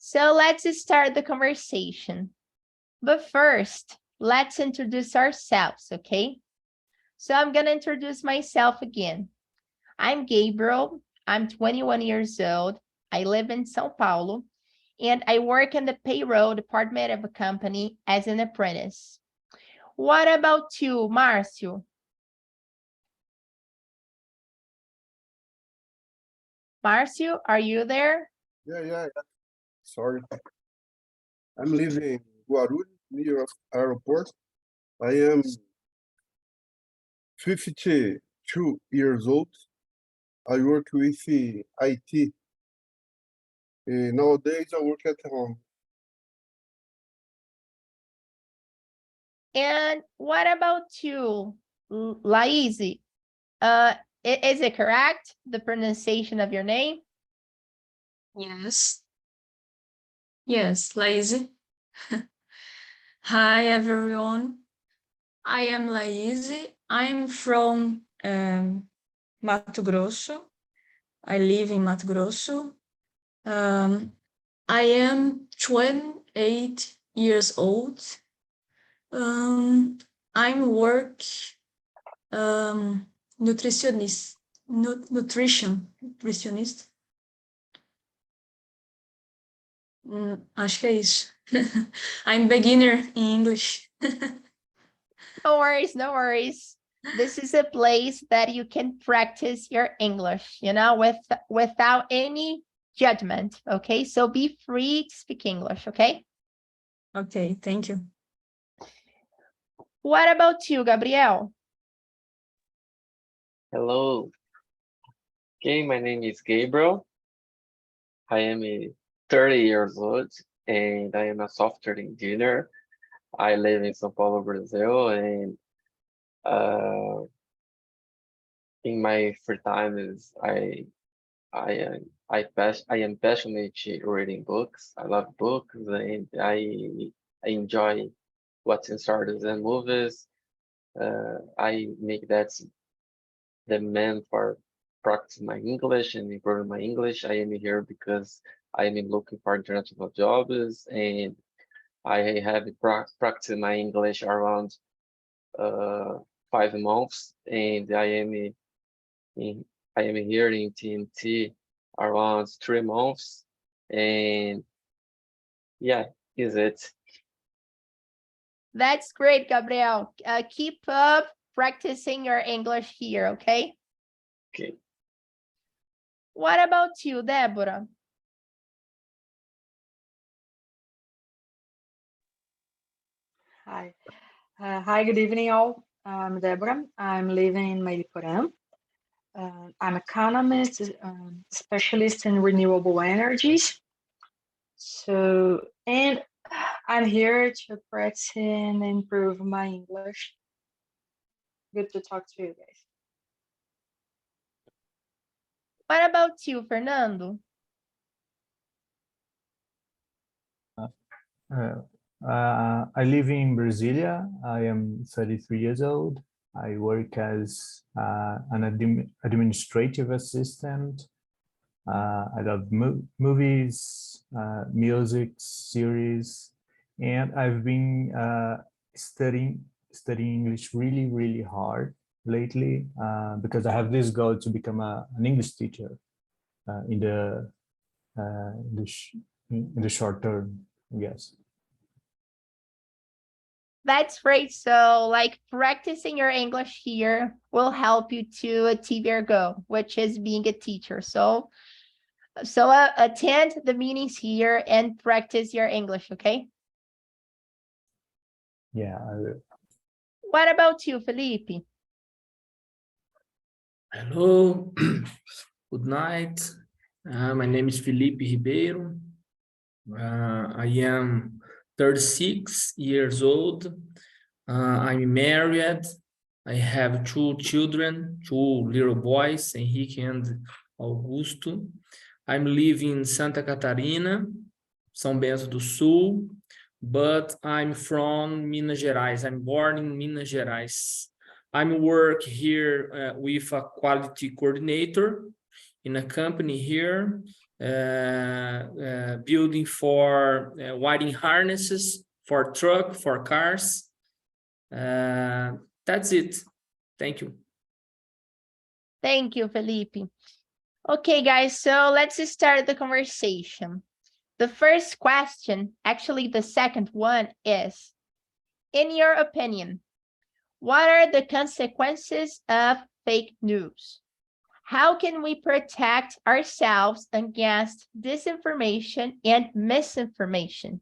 So let's start the conversation. But first, let's introduce ourselves, okay? So I'm gonna introduce myself again. I'm Gabriel, I'm 21 years old, I live in São Paulo, and I work in the payroll department of a company as an apprentice. What about you, Marcio? Marcio, are you there? Yeah. Sorry. I'm living in Guarulhos, near airport. I am 52 years old. I work with IT. Nowadays, I work at home. And what about you, Laizi? Is it correct, the pronunciation of your name? Yes. Yes, Laís. Hi, everyone. I am Laís. I'm from Mato Grosso. I live in Mato Grosso. I am 28 years old. I'm work nutritionist. Nutritionist. Acho que é isso. I'm beginner in English. No worries, no worries. This is a place that you can practice your English, you know, without any judgment, okay? So be free to speak English, okay? Okay, thank you. What about you, Gabriel? Hello. Okay, my name is Gabriel. I am 30 years old and I am a software engineer. I live in São Paulo, Brazil, and in my free time I am passionate reading books. I love books and I enjoy watching stories and movies. I make that the main for practice my English and improving my English. I am here because I am looking for international jobs and I have practiced my English around 5 months, and I am here in TNT around 3 months, and yeah, is it. That's great, Gabriel. Keep up practicing your English here, okay? Okay. What about you, Deborah? Hi. Hi, good evening, all. I'm Deborah. I'm living in Mariporã. I'm economist, specialist in renewable energies. So, and I'm here to practice and improve my English. Good to talk to you guys. What about you, Fernando? I live in Brasilia. I am 33 years old. I work as an administrative assistant. I love movies, music, series, and I've been studying English really hard lately because I have this goal to become an English teacher in the short term, I guess. That's great. So like practicing your English here will help you to achieve your goal, which is being a teacher. So attend the meetings here and practice your English, okay? Yeah, I will. What about you, Felipe? Hello, good night. My name is Felipe Ribeiro. I am 36 years old. I'm married. I have 2 children, 2 little boys, Henrique and Augusto. I'm living in Santa Catarina, São Bento do Sul, but I'm from Minas Gerais. I'm born in Minas Gerais. I'm work here with a quality coordinator in a company here, building for wiring harnesses for truck, for cars. That's it. Thank you. Thank you, Felipe. Okay, guys, so let's start the conversation. The first question, actually the second one, is, in your opinion, what are the consequences of fake news? How can we protect ourselves against disinformation and misinformation?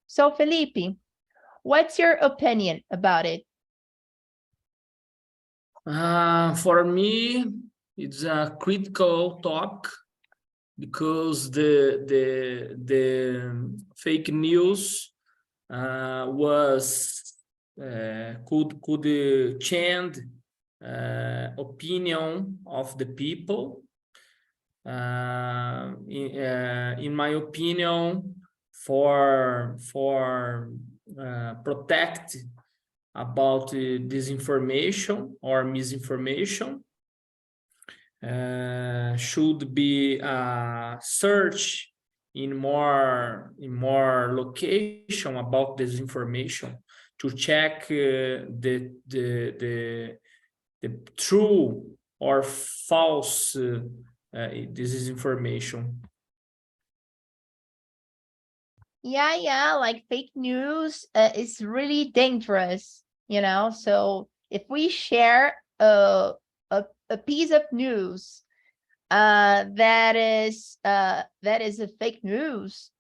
So, Felipe, what's your opinion about it? For me, it's a critical topic because the fake news could change opinion of the people. In my opinion, for protect about disinformation or misinformation, should be search in more location about disinformation to check the true or false disinformation. Yeah, like fake news is really dangerous, you know? So if we share a piece of news that is a fake news,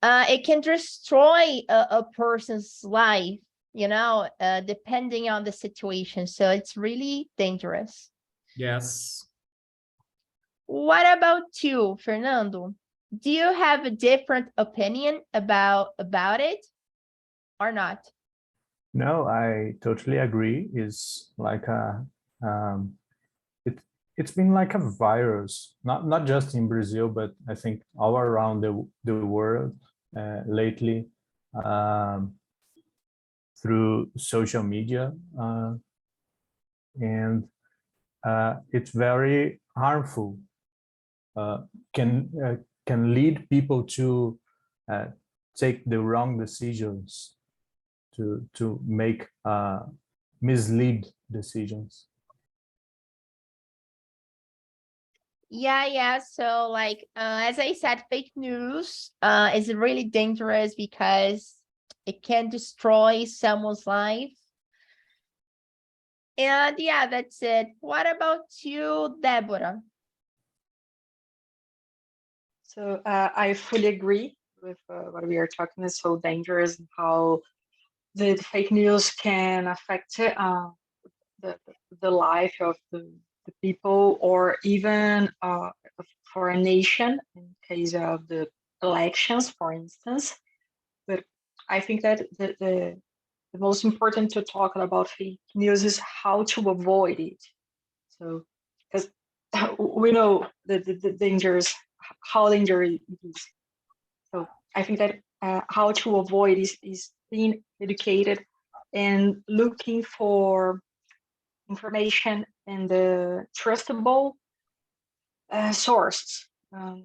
it can destroy a person's life, you know, depending on the situation. So it's really dangerous. Yes. What about you, Fernando? Do you have a different opinion about it or not? No, I totally agree. It's like it's been like a virus, not just in Brazil, but I think all around the world lately, through social media, and it's very harmful. Can lead people to take the wrong decisions, to make mislead decisions. Yeah. So like, as I said, fake news is really dangerous because it can destroy someone's life. And yeah, that's it. What about you, Deborah? So I fully agree with what we are talking. Is so dangerous and how the fake news can affect the life of the people, or even for a nation in case of the elections, for instance. But I think that the most important to talk about fake news is how to avoid it. So, because we know the dangers, how dangerous it is. So I think that how to avoid is being educated and looking for information in the trustable sources.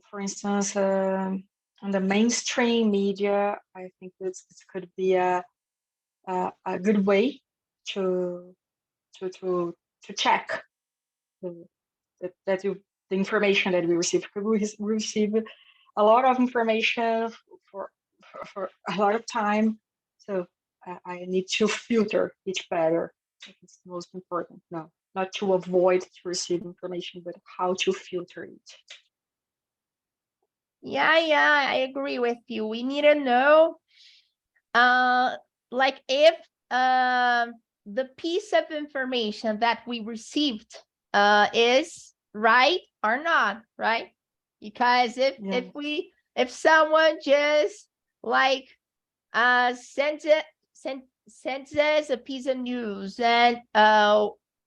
For instance, on the mainstream media, I think this could be a good way to check the information that we receive. We receive a lot of information for a lot of time, so I need to filter it better. It's the most important. No, not to avoid to receive information, but how to filter it. Yeah, I agree with you. We need to know, like if the piece of information that we received is right or not, right? Because if someone just like sends us a piece of news and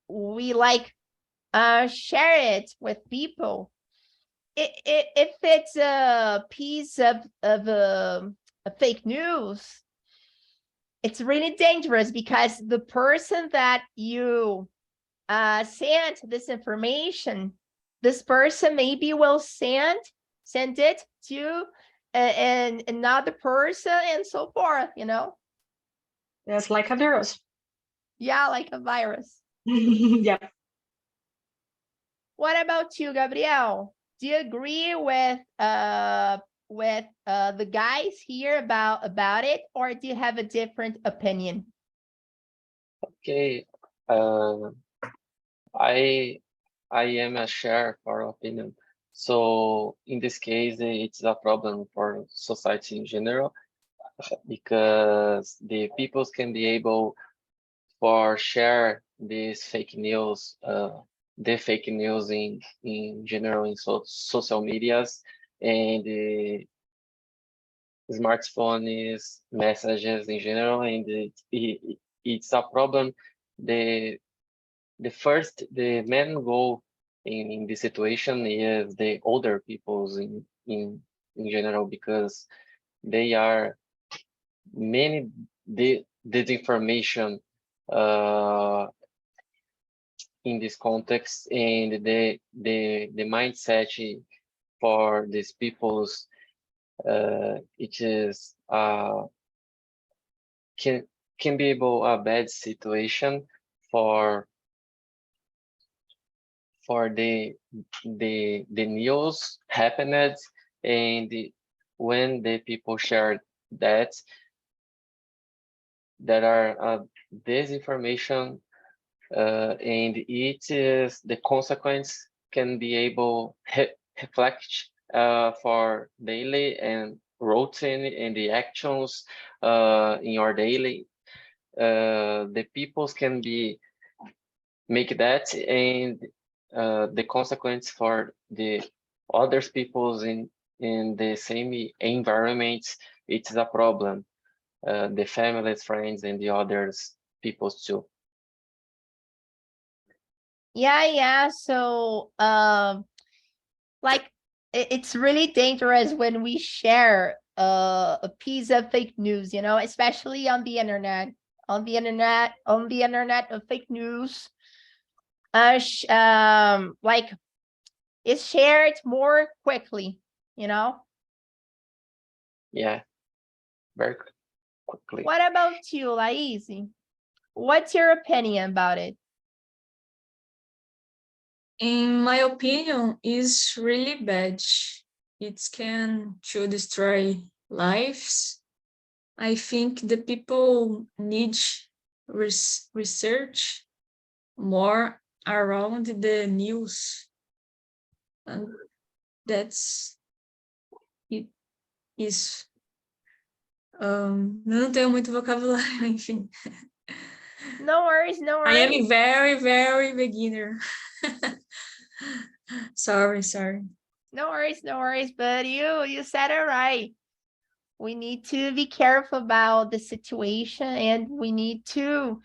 we like share it with people, if it's a piece of a fake news, it's really dangerous because the person that you sent this information this person maybe will send it to another person and so forth, you know? That's like a virus. Yeah, like a virus. Yeah. What about you, Gabriel? Do you agree with the guys here about it, or do you have a different opinion? Okay. I am a share for opinion. So in this case, it's a problem for society in general, because the peoples can be able for share this fake news, the fake news in general in social medias, and the smartphones, messages in general, and it's a problem. The main goal in this situation is the older peoples in general, because they are many disinformation in this context, and the mindset for these peoples, it is can be able a bad situation for the news happened, and when the people share that, there are disinformation, and it is the consequence can be able reflect for daily and routine and the actions in your daily. The peoples can be make that, and the consequence for the other peoples in the same environment, it's a problem. The families, friends, and the others peoples too. Yeah. So, like, it's really dangerous when we share a piece of fake news, you know, especially on the internet. On the internet of fake news, like, it's shared more quickly, you know. Yeah, very quickly. What about you, Laís? What's your opinion about it? In my opinion, is really bad. It can to destroy lives. I think the people need research more around the news, and that's it is. Não tenho muito vocabulário, enfim. No worries, no I worries. am very, very beginner. Sorry. No worries, but you said it right. We need to be careful about the situation, and we need to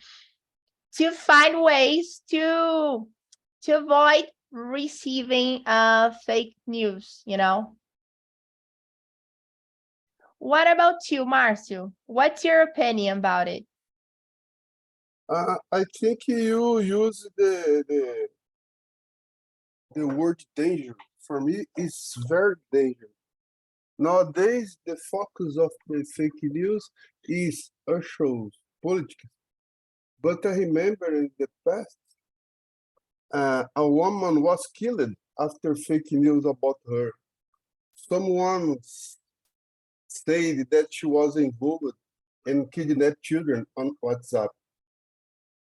find ways to avoid receiving fake news, you know. What about you, Marcio? What's your opinion about it? I think you use the word danger. For me, it's very dangerous. Nowadays, the focus of the fake news is shows politics. But I remember in the past, a woman was killed after fake news about her. Someone said that she was involved in kidnapped children on WhatsApp.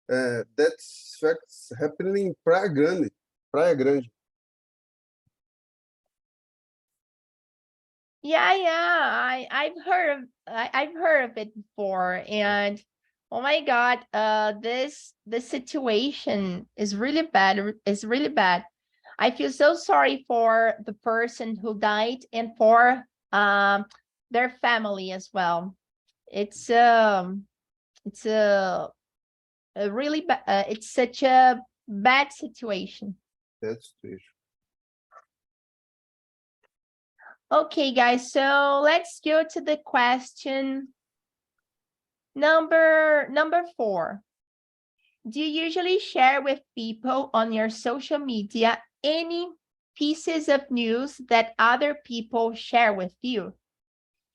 That's facts happening in Praia Grande. Yeah. I've heard of it before, and oh my God, this situation is really bad. It's really bad. I feel so sorry for the person who died and for their family as well. It's a really bad. It's such a bad situation. That's true. Okay, guys, so let's go to the question number 4. Do you usually share with people on your social media any pieces of news that other people share with you?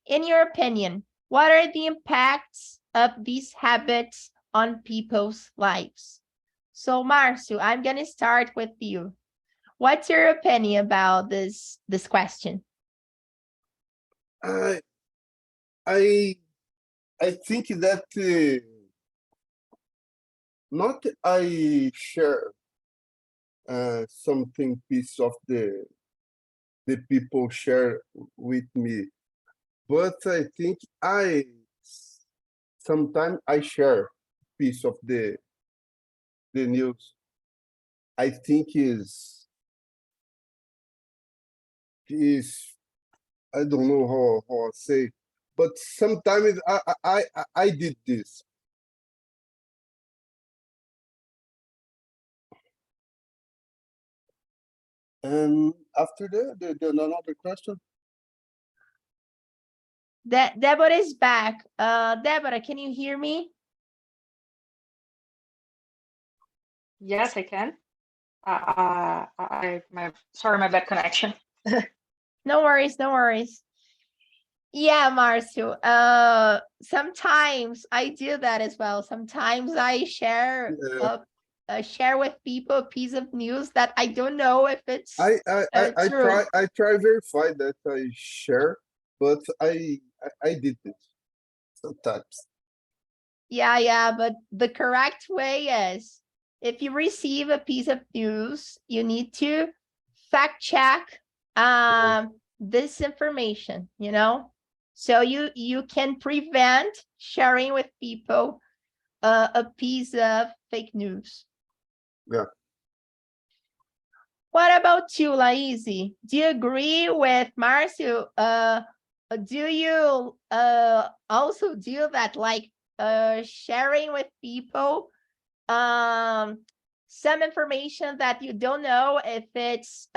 In your opinion, what are the impacts of these habits on people's lives? So, Marcio, I'm going to start with you. What's your opinion about this question? I think that not I share something piece of the people share with me, but I think sometimes I share piece of the news. I think is I don't know how I say, but sometimes I did this. And after that, the another question. Deborah is back. Deborah, can you hear me? Yes, I can. Sorry, my bad connection. No worries, no worries. Yeah, Marcio. Sometimes I do that as well. Sometimes I share share with people a piece of news that I don't know if it's true. I try verify that I share, but I did this sometimes. Yeah, but the correct way is if you receive a piece of news, you need to fact check this information, you know? So you can prevent sharing with people a piece of fake news. Yeah. What about you, Laizy? Do you agree with Marcio? Do you also do that, like sharing with people some information that you don't know if it's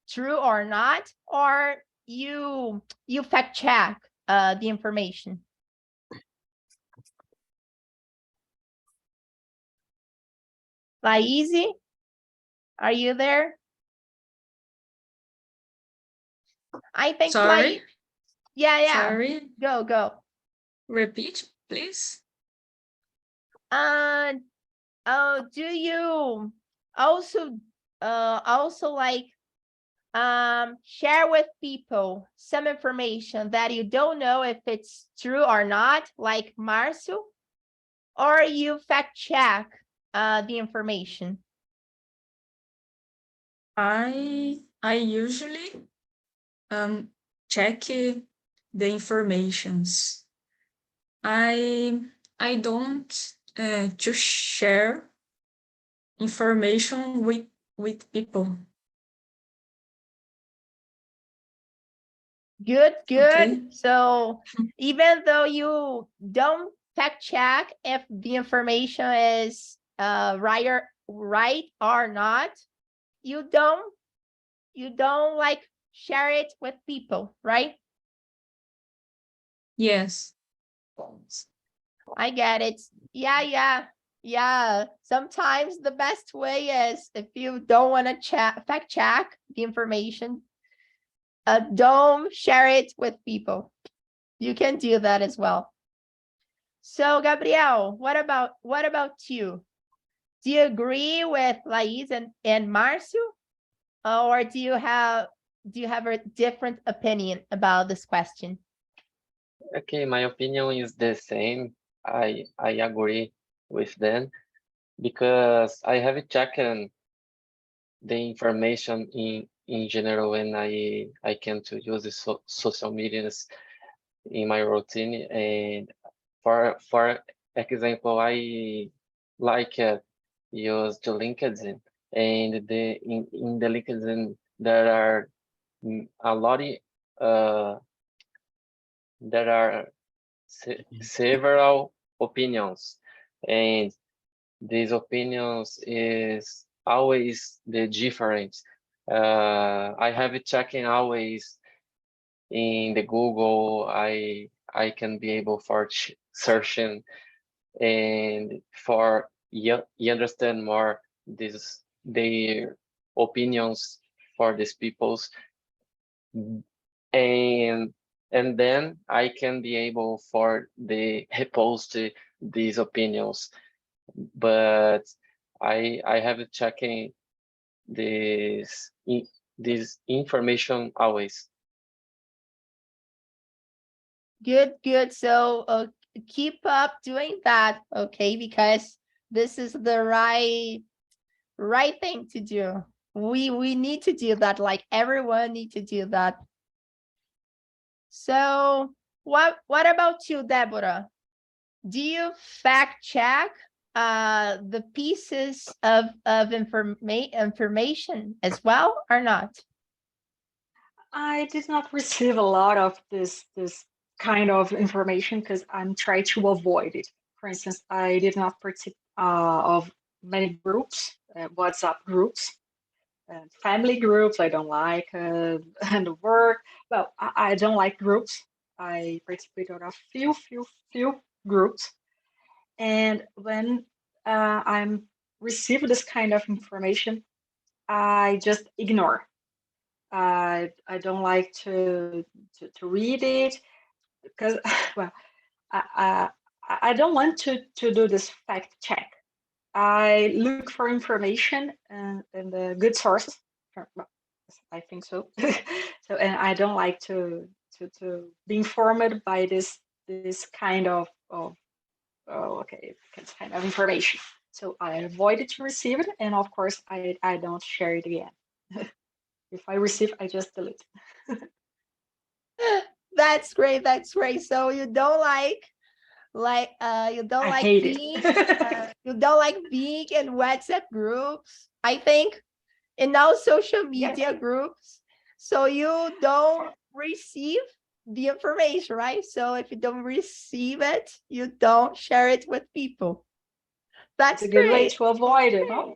true or not, or you fact check the information? Laizy, are you there? I think Sorry. yeah. Sorry. Go. Repeat, please. Do you also like share with people some information that you don't know if it's true or not, like Marcio, or you fact check the information? I usually check the informations. I don't to share information with people. Good. Okay. So even though you don't fact check if the information is right or not, you don't like share it with people, right? Yes. I get it. Yeah. Sometimes the best way is if you don't want to fact check the information, don't share it with people. You can do that as well. So Gabriel, what about you? Do you agree with Laiz and Marcio, or do you have a different opinion about this question? Okay, my opinion is the same. I agree with them because I have checked the information in general when I can to use the social medias in my routine. And for example, I like use the LinkedIn, and in the LinkedIn there are a lot there are several opinions, and these opinions is always the different. I have it checking always in the Google. I can be able for searching and for you understand more this their opinions for these peoples, and then I can be able for the repost these opinions. But I have to checking this information always. Good. So keep up doing that, okay? Because this is the right thing to do. We need to do that. Like everyone need to do that. So what about you, Deborah? Do you fact check the pieces of information as well or not? I did not receive a lot of this kind of information because I'm trying to avoid it. For instance, I did not participate of many groups, WhatsApp groups, family groups. I don't like, and work. Well, I don't like groups. I participate in a few groups, and when I'm receive this kind of information, I just ignore. I don't like to read it because well, I don't want to do this fact check. I look for information and the good sources. Well, I think so. So, and I don't like to be informed by this kind of this kind of information. So I avoided to receive it, and of course I don't share it again. If I receive, I just delete. That's great. So you don't you don't I like hate being it. you don't like being in WhatsApp groups, I think, in all social media groups. So you don't receive the information, right? So if you don't receive it, you don't share it with people. That's It's a good way great. to avoid it, no?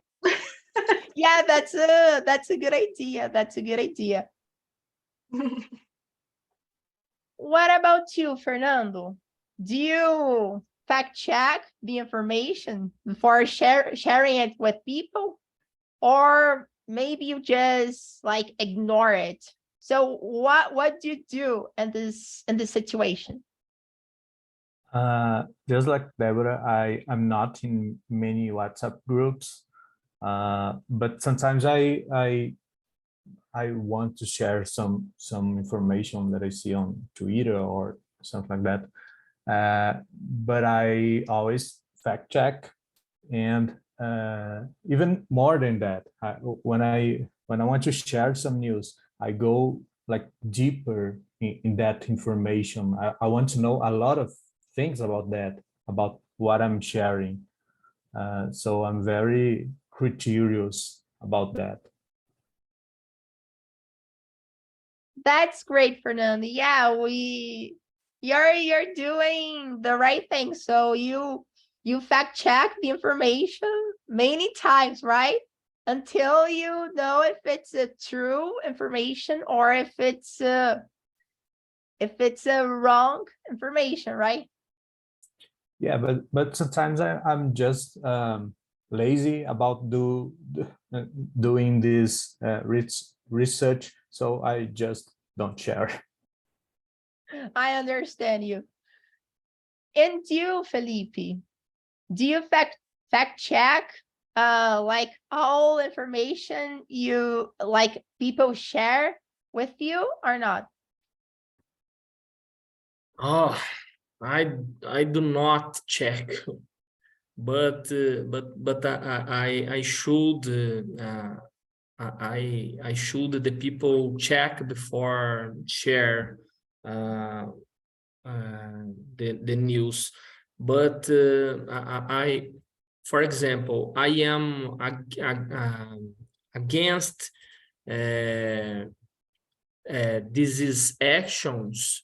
Yeah, that's a good idea. That's a good idea. What about you, Fernando? Do you fact check the information before sharing it with people? Or maybe you just like ignore it? So what do you do in this situation? Just like Deborah, I am not in many WhatsApp groups, but sometimes I want to share some information that I see on Twitter or something like that. But I always fact check, and even more than that, when I want to share some news, I go like deeper in that information. I want to know a lot of things about that, about what I'm sharing. So I'm very curious about that. That's great, Fernando. Yeah, you're doing the right thing. So you fact check the information many times, right? Until you know if it's a true information or if it's a wrong information, right? Yeah, but sometimes I'm just lazy about doing this research, so I just don't share. I understand you. And you, Felipe, do you fact check like all information you like people share with you or not? Oh, I do not check, but I should I should the people check before share the news. But I for example, I am against these actions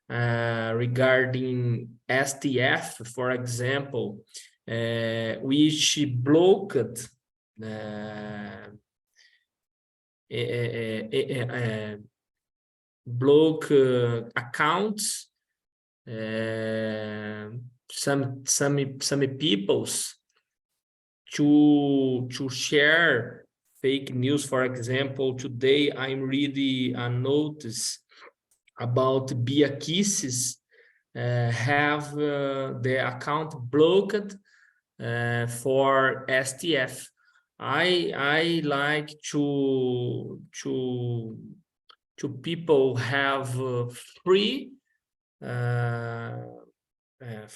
regarding STF, for example, which blocked block accounts, some peoples to share fake news. For example, today I'm reading a notice about Bia Kisses have the account blocked for STF. I like to people have free.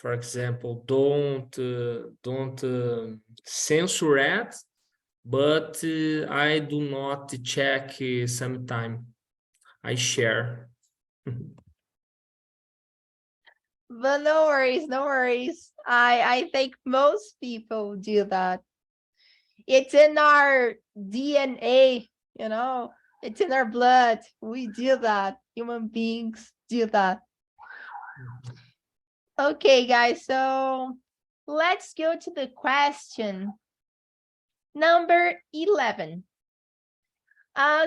For example, don't censor it, but I do not check sometime. I share. But no worries, no worries. I think most people do that. It's in our DNA, you know, it's in our blood. We do that. Human beings do that. Okay, guys, so let's go to the question number 11.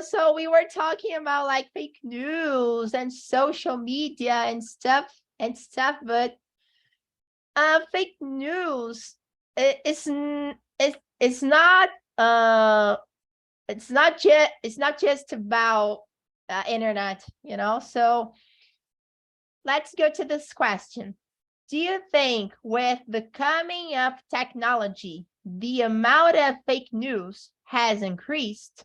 So we were talking about like fake news and social media and stuff, but fake news it's not just about internet, you know. So let's go to this question. Do you think with the coming of technology, the amount of fake news has increased?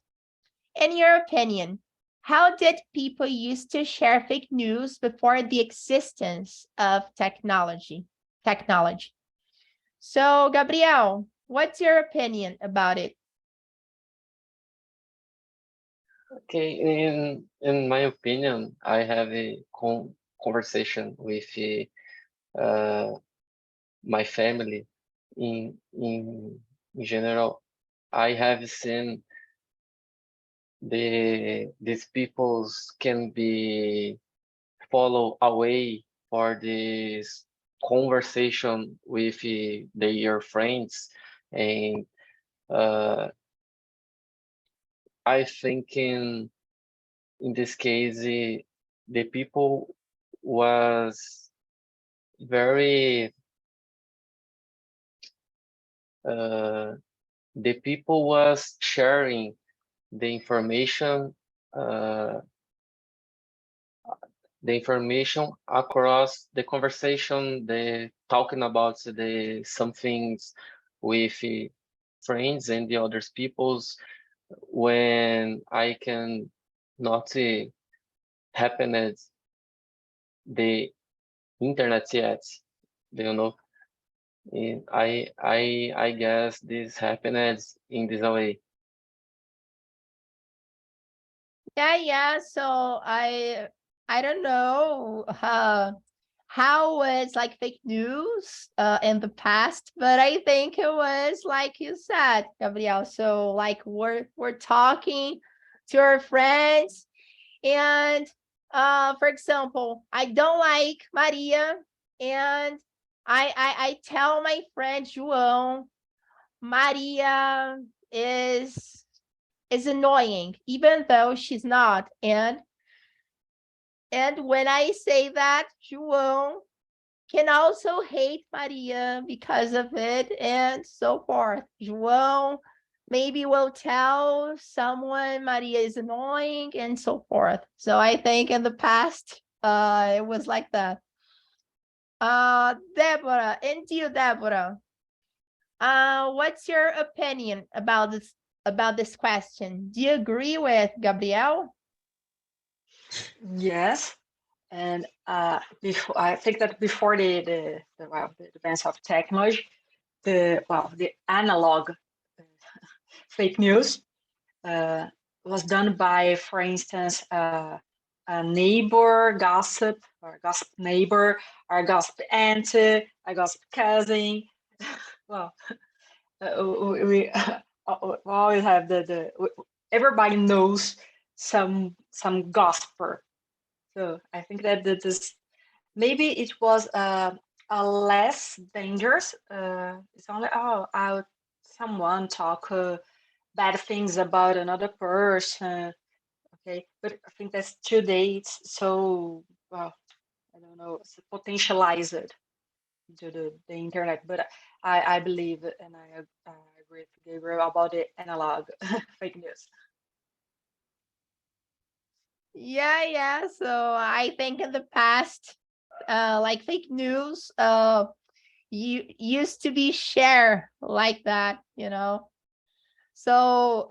In your opinion, how did people used to share fake news before the existence of technology? So, Gabriel, what's your opinion about it? Okay, in my opinion, I have a conversation with my family. In general, I have seen these peoples can be follow away for this conversation with their friends, and I think in this case the people was very the people was sharing the information across the conversation, the talking about some things with friends and the other peoples, when I can not happen at the internet yet, you know. And I guess this happens in this way. Yeah. So I don't know how was like fake news in the past, but I think it was like you said, Gabriel. So like we're talking to our friends, and for example, I don't like Maria, and I tell my friend João, Maria is annoying, even though she's not. And when I say that, João can also hate Maria because of it, and so forth. João maybe will tell someone Maria is annoying, and so forth. So I think in the past, it was like that. Deborah, and you, Deborah, what's your opinion about this question? Do you agree with Gabriel? Yes, and before, I think that before the advance of technology, the analog fake news was done by, for instance, a neighbor gossip, or gossip neighbor, or gossip aunt, a gossip cousin. Well, we always have everybody knows some gossiper. So I think that this maybe it was a less dangerous. It's only someone talk bad things about another person. Okay, but I think that's today it's so, well, I don't know, it's potentialized to the internet. But I believe and I with Gabriel about the analog fake news. Yeah. So I think in the past, like fake news, you used to be shared like that, you know. So,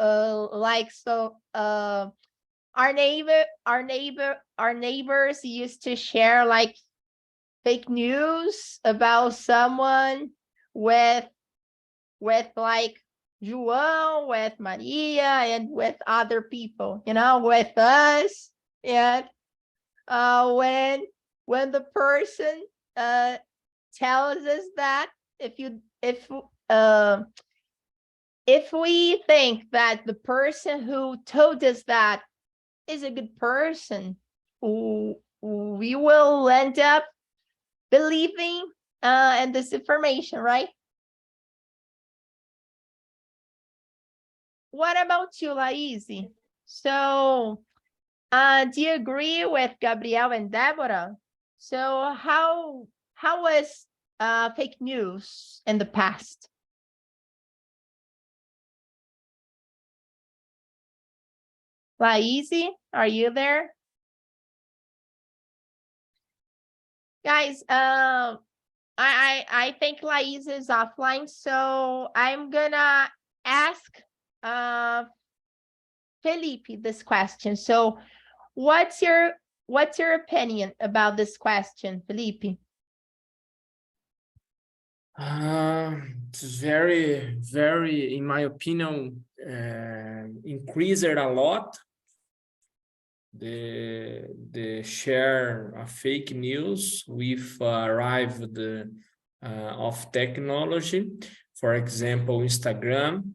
our neighbors used to share like fake news about someone with like João, with Maria, and with other people, you know, with us. And when the person tells us that, if we think that the person who told us that is a good person, we will end up believing in this information, right? What about you, Laís? So, do you agree with Gabriel and Deborah? So, how was fake news in the past? Laís, are you there? Guys, I think Laís is offline, so I'm gonna ask Felipe this question. So what's your opinion about this question, Felipe? It's very, very, in my opinion, increased a lot the share of fake news with arrived of technology. For example, Instagram.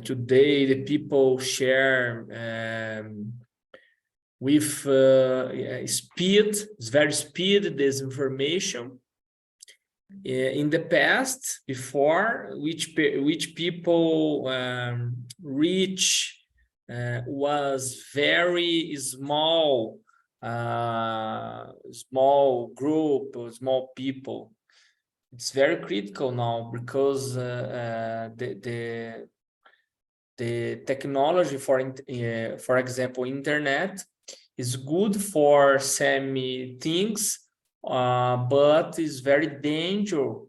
Today, the people share with speed. It's very speed this information. In the past, before, which people reach was very small, small group, or small people. It's very critical now because the technology for example, internet is good for some things, but is very dangerous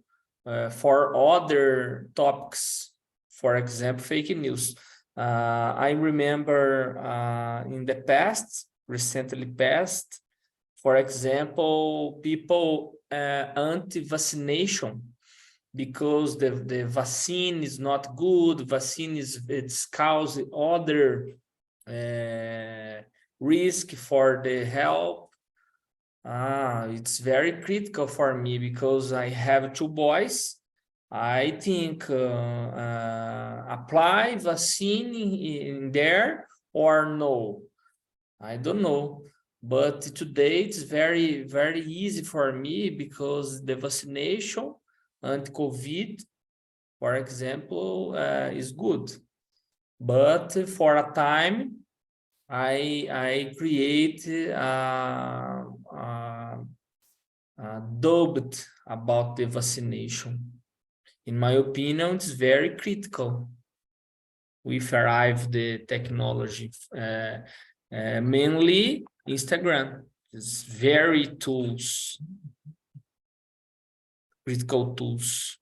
for other topics. For example, fake news. I remember in the past, recently past, for example, people anti-vaccination because the vaccine is not good. Vaccine it's causing other risk for the health. It's very critical for me because I have two boys. I think apply vaccine in there or no. I don't know. But today it's very, very easy for me because the vaccination anti-COVID, for example, is good. But for a time, I create a doubt about the vaccination. In my opinion, it's very critical. We've arrived the technology, mainly Instagram. It's very tools, critical tools.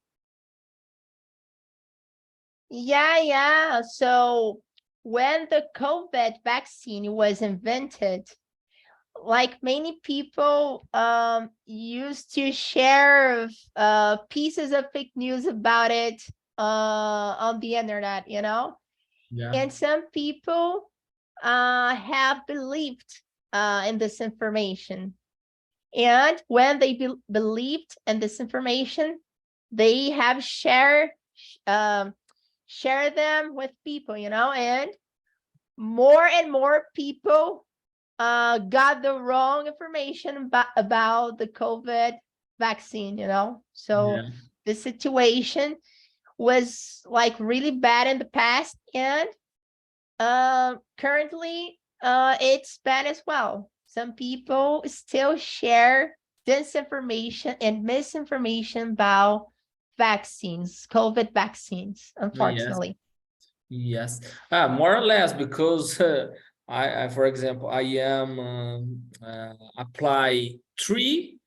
Yeah. So when the COVID vaccine was invented, like many people used to share pieces of fake news about it on the internet, you know? Yeah. And some people have believed in this information. And when they believed in this information, they have share them with people, you know, and more people got the wrong information about the COVID vaccine, you know. So the situation was like really bad in the past, and currently it's bad as well. Some people still share disinformation and misinformation about vaccines, COVID vaccines, unfortunately. Yes, more or less, because I, for example, I am apply three,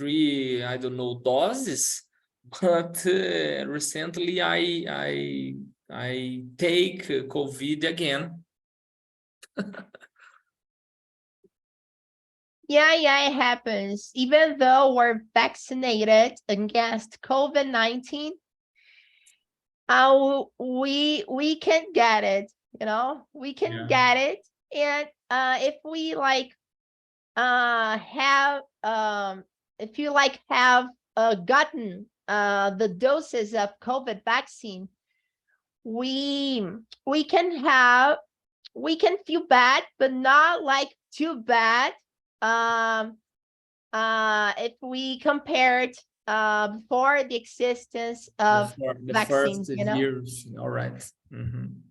I don't know, doses, but recently I take COVID again. Yeah, it happens. Even though we're vaccinated against COVID-19, we can get it, we can get it. And if we like have if you like have gotten the doses of COVID vaccine, we can feel bad, but not like too bad. If we compare it before the existence of The vaccines, first years, all right. Mhm.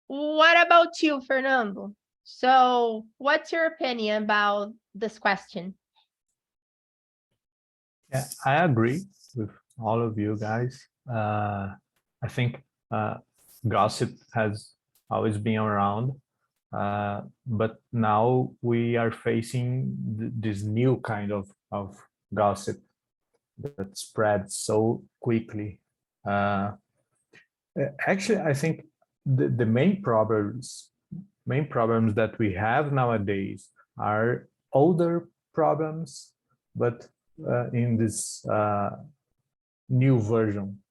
What about you, Fernando? So what's your opinion about this question? Yeah, I agree with all of you guys. I think gossip has always been around, but now we are facing this new kind of gossip that spreads so quickly. Actually, I think the main problems that we have nowadays are older problems, but in this new version,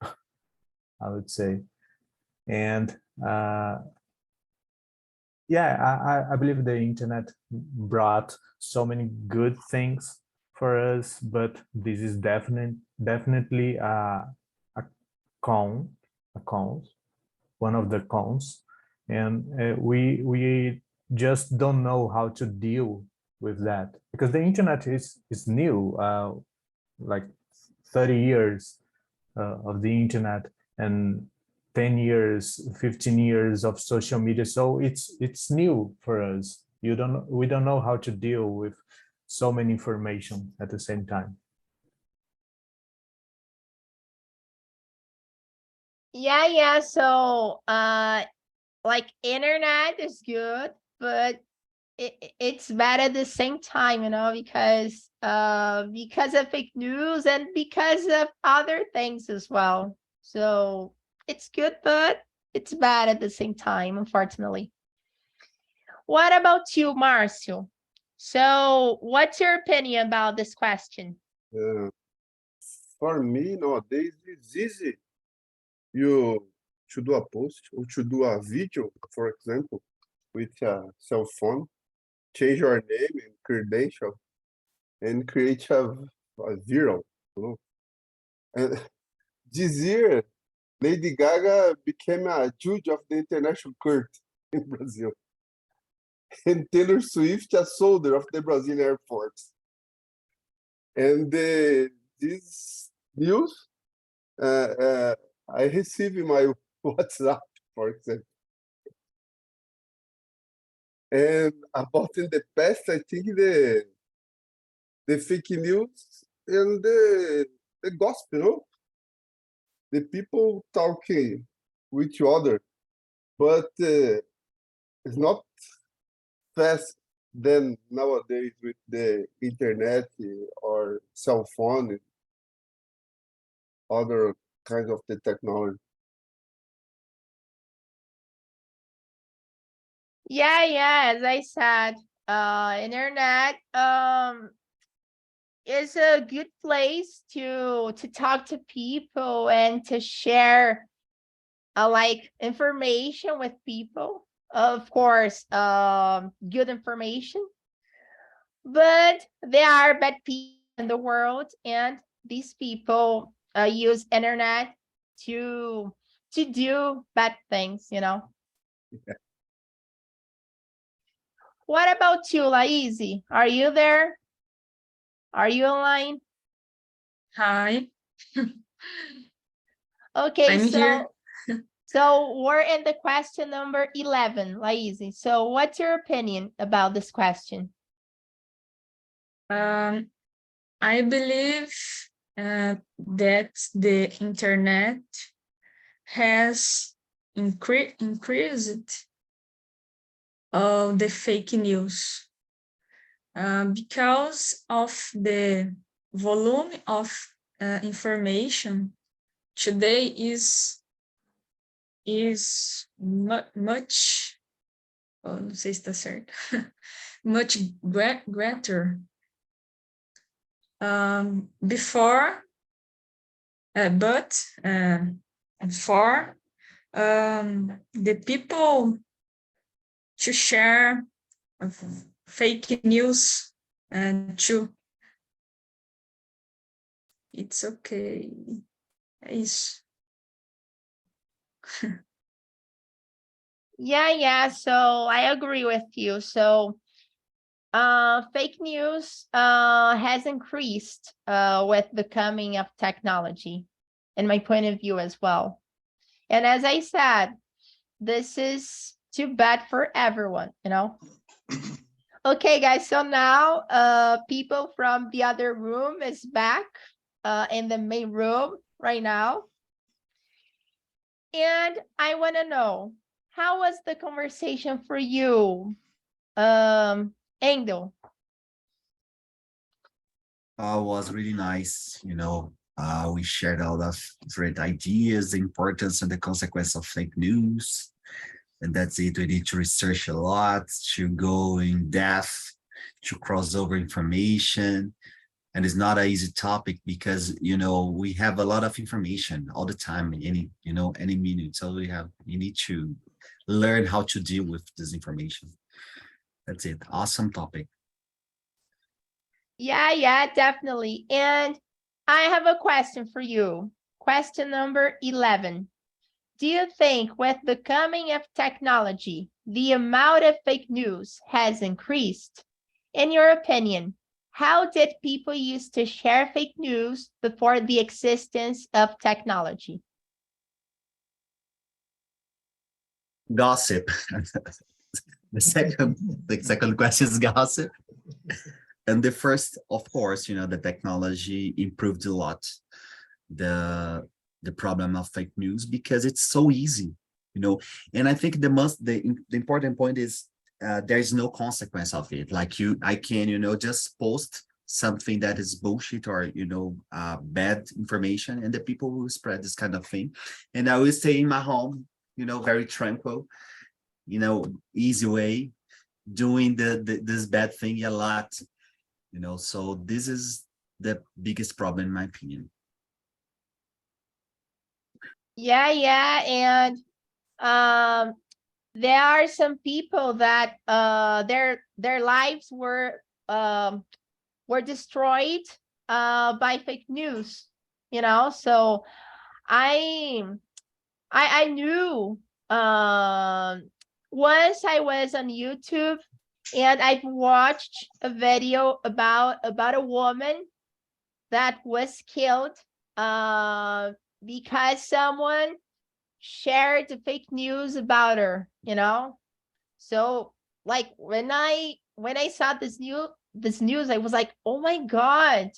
I would say. And yeah, I believe the internet brought so many good things for us, but this is definitely a con, one of the cons, and we just don't know how to deal with that, because the internet is new, like 30 years of the internet, and 10 years, 15 years of social media. So it's new for us. We don't know how to deal with so many information at the same time. Yeah. So like internet is good, but it's bad at the same time, because of fake news and because of other things as well. So it's good, but it's bad at the same time, unfortunately. What about you, Marcio? So what's your opinion about this question? For me, nowadays, it's easy. You to do a post or to do a video, for example, with a cell phone, change your name and credential, and create a viral. And this year, Lady Gaga became a judge of the international court in Brazil, and Taylor Swift a soldier of the Brazilian Air Force. And this news, I received in my WhatsApp, for example. And about in the past, I think the fake news and the gospel, the people talking with each other, but it's not fast than nowadays with the internet or cell phone and other kinds of the technology. Yeah, as I said, internet is a good place to talk to people and to share like information with people. Of course, good information, but there are bad people in the world, and these people use internet to do bad things. Yeah. What about you, Laís? Are you there? Are you online? Hi, Okay, I'm here. so we're in the question number 11, Laís. So what's your opinion about this question? I believe that the internet has increased the fake news because of the volume of information today is much, não sei se está certo, much greater. Before the people to share fake news and it's okay. É isso. Yeah, so I agree with you. So fake news has increased with the coming of technology, in my point of view as well. And as I said, this is too bad for everyone, you know? Okay, guys, so now people from the other room is back in the main room right now. And I want to know, how was the conversation for you, Engel? Was really nice. We shared a lot of great ideas, the importance and the consequence of fake news. And that's it. We need to research a lot, to go in depth, to cross over information. And it's not an easy topic because, we have a lot of information all the time, any minute. So you need to learn how to deal with this information. That's it. Awesome topic. Yeah, definitely. And I have a question for you. Question number 11. Do you think with the coming of technology, the amount of fake news has increased? In your opinion, how did people used to share fake news before the existence of technology? Gossip. The second question is gossip. And the first, of course, the technology improved a lot the problem of fake news because it's so easy, and I think the important point is there is no consequence of it. Like I can, just post something that is bullshit or, bad information, and the people will spread this kind of thing. And I will stay in my home, very tranquil, easy way, doing this bad thing a lot. So this is the biggest problem in my opinion. Yeah, and there are some people that their lives were destroyed by fake news, So I knew once I was on YouTube and I've watched a video about a woman that was killed because someone shared the fake news about her, So like when I saw this news, I was like, oh my God,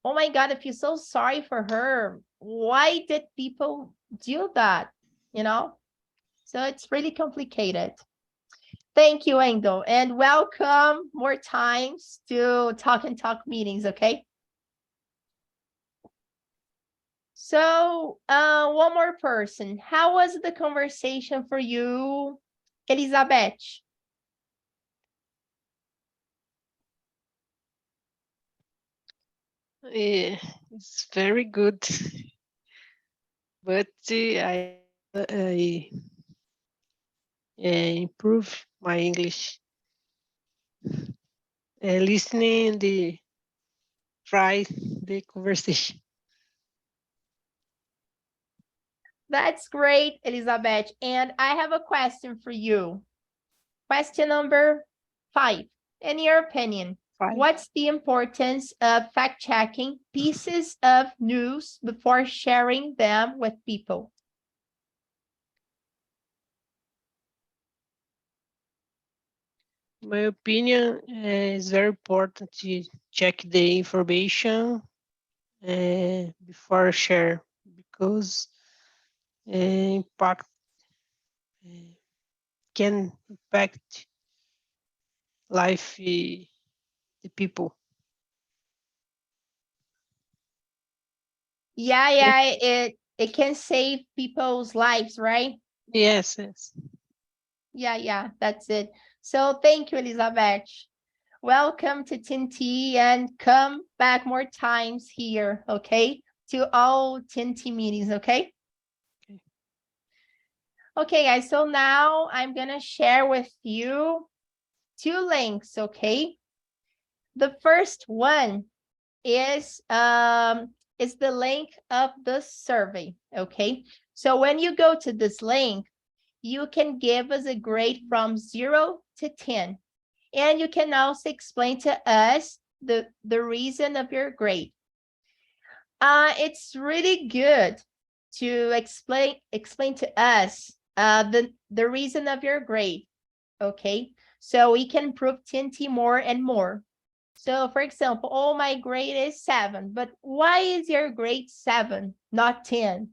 I feel so sorry for her. Why did people do that? So it's really complicated. Thank you, Engel, and welcome more times to Talk meetings, okay? So one more person. How was the conversation for you, Elizabeth? It's very good, but I improve my English. Listening try the conversation. That's great, Elizabeth. And I have a question for you. Question number 5. In your opinion, what's the importance of fact-checking pieces of news before sharing them with people? My opinion is very important to check the information before share, because impact can impact life the people. Yeah, it can save people's lives, right? Yes, yes. Yeah, that's it. So thank you, Elizabeth. Welcome to TNT and come back more times here, okay? To all TNT meetings, okay? Okay. Okay, guys, so now I'm gonna share with you 2 links, okay? The first one is the link of the survey, okay? So when you go to this link, you can give us a grade from 0 to 10. And you can also explain to us the reason of your grade. It's really good to explain to us the reason of your grade, okay? So we can improve TNT more and more. So for example, oh, my grade is 7, but why is your grade 7, not 10?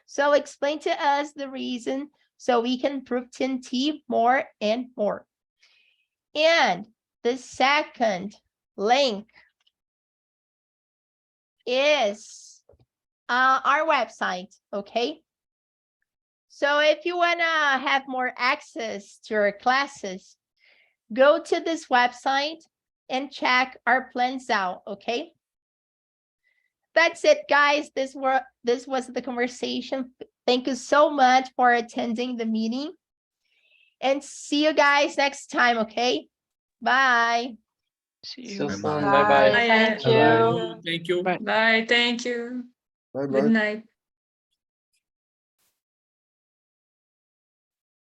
So explain to us the reason so we can improve TNT more and more. And the second link is our website, okay? So if you want to have more access to our classes, go to this website and check our plans out, okay? That's it, guys. This was the conversation. Thank you so much for attending the meeting. And see you guys next time, okay? Bye. See See you you. soon. Bye-bye. Bye bye. Thank Bye-bye. you. Thank you. Bye. Bye. Thank you. Bye Good bye. night.